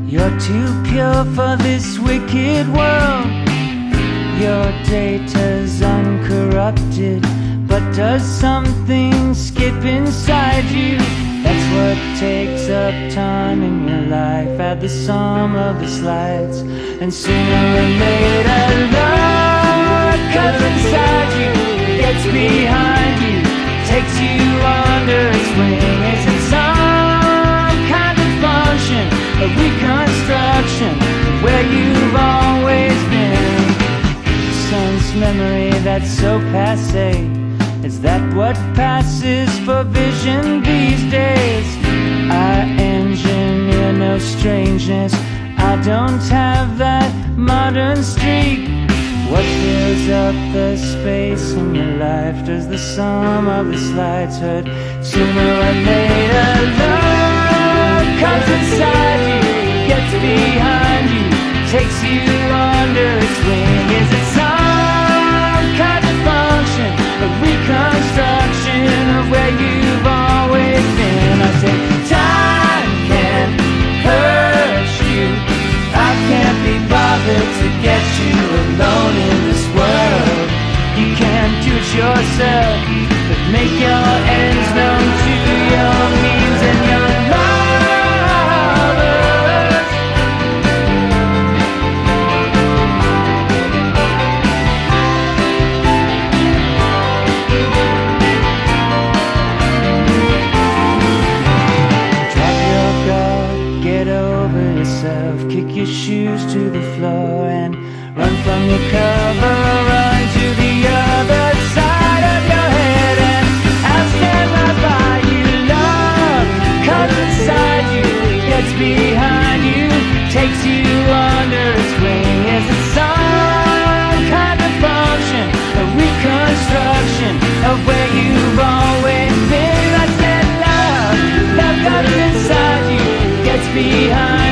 You're too pure for this wicked world. Your data's uncorrupted, but does something skip inside you? That's what takes up time in your life. Add the sum of the slides, and sooner or later love comes inside you, gets behind you, takes you under its wing. Is it some kind of function, a reconstruction of where you've always been? Sense memory that's so passé, is that what passes for vision these days? I engineer no strangeness, I don't have that modern streak. What fills up the space in your life? Does the sum of the slides hurt? Sooner or later love comes inside you, gets behind you, takes you under its wing. Is it some kind of function, a reconstruction of where you've always been? I say time can't hurt you, I can't be bothered to get you alone in this world. You can't do it yourself, but make your ends known to your means and your lovers. Drop your guard, get over yourself, kick your shoes to the floor and run from your cover, run to the other side of your head, and I'll stand right by you. Love comes inside you, gets behind you, takes you under its wing. Is it some kind of function, a reconstruction of where you've always been? I said love comes inside you, gets behind